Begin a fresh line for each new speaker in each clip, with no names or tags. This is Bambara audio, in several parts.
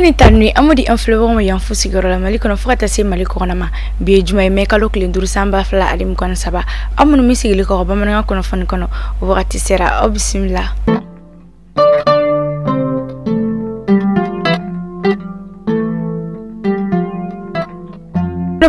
ni tanui amodi influencer mo yan fusi gorola mali kono fukata se mali kono ma bi juma me kalo klinduru samba fla alim kono saba amunu misigili ko ba mananga kono fon kono wakati sera bismillah.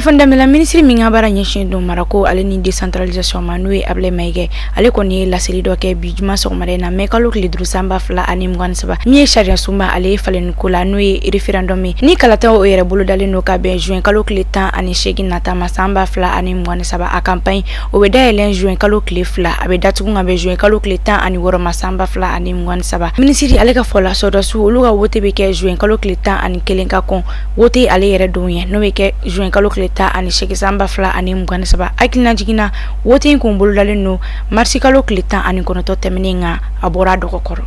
Fondamela ministre minga bara nyeshin do marako ale ni decentralisation manwe able maige ale koni la série do ke bijuma so marena me kalo lidru samba fla anim gon saba ni sharia suma ale falen kula nwe referendum ni kala ta o yere bulu dale no ka ben juin kalo temps ani shegin nata masamba fla anim gon saba a campagne o be dalen juin kalo fla abe datu ngabe juin kalo temps ani woro masamba fla anim gon saba ministre ale ka fola so do su luga wote be ke juin kalo temps ani kelenka kon wote ale yere do yen no be ke juin kalo ta ani sheki samba fla ani mugana saba akilina jigina wote ko mbulu dalen no marsi kalo klita ani kono to temninga abora do kokoro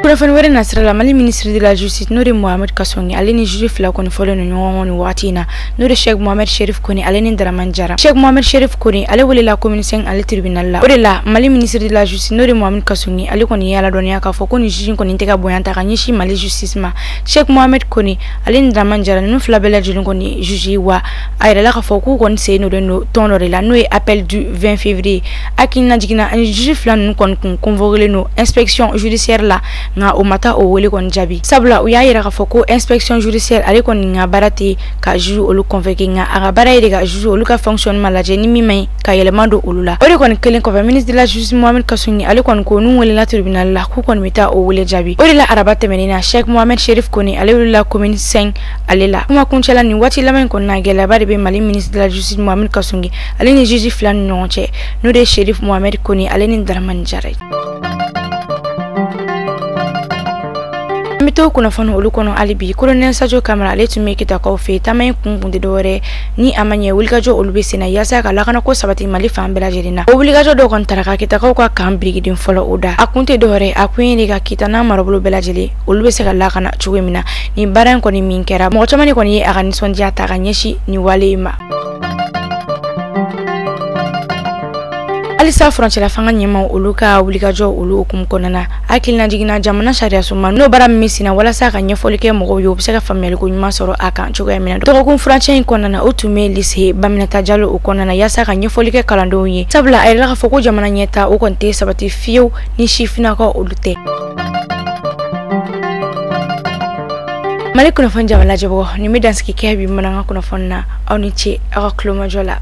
Professeur Were Nasrallah Mali ministre de la justice Nouri Mohamed Kasongi aleni juge fla koni folo no nyongoni watina Nouri Sheikh Mohamed Sherif koni aleni Dramane Jara Sheikh Mohamed Sherif koni ale wole la commune 5 ale tribunal la orela Mali ministre de la justice Nouri Mohamed Kasongi ale koni yala donia ka foko ni juge koni teka boyanta ka nyishi Mali justice ma Sheikh Mohamed koni aleni Dramane Jara no fla bela jilin koni juge wa ayra la ka foko koni se no no tonorela no appel du 20 février akina jigina juge fla no kon convoquer no inspection judiciaire la nga o mata o wele kon jabi sabla u ya yira ka foko inspection judiciaire ale kon nga barati ka juge olu convoquer nga aga baraide ga juge olu ka fonctionnement la jeni mi mai ka yelemando olula ore kon kelen ko ministre de la justice Mohamed Kasongi ale kon ko nu wele la tribunal la ku kon mita o wele jabi ore la arabate menina Sheikh Mohamed Sherif koni ale wele la commune 5 ale la kuma kun chala ni wati la men kon na gela bari be Mali ministre de la justice Mohamed Kasongi ale ni juge flan nonche no de Sherif Mohamed koni ale ni Dramane Jara mito kuna fano ulukono alibi colonel Sadio Camara ale to make it a coffee tamay kunkunde dore ni amanye wulgajo ulubisi na yasa kala kana ko sabati Mali fambela jerina obligajo do kontraka kita ko ka kambri din folo oda akunte dore akwini ga kita na marobulu belajeli ulubisi kala kana chugemina ni baran ko ni minkera mo chamani ko ni agani sonja ta ganyeshi ni walima Alisa frontière fanga nyema uluka obligajo ulu kumkonana akilina jigina jamana sharia suma no bara misina wala saka nyefolike mogo yo bisaka family ko nyuma soro aka chogo yamina to ko frontière konana otume lise bamina tajalo ukonana yasaka nyefolike kalando yi sabla ay la foko jamana nyeta o konte sabati fiyo ni shifina ko ulute Mali kuna fanja wala jabo ni medanski kebi mananga kuna fonna oni che aka kloma jola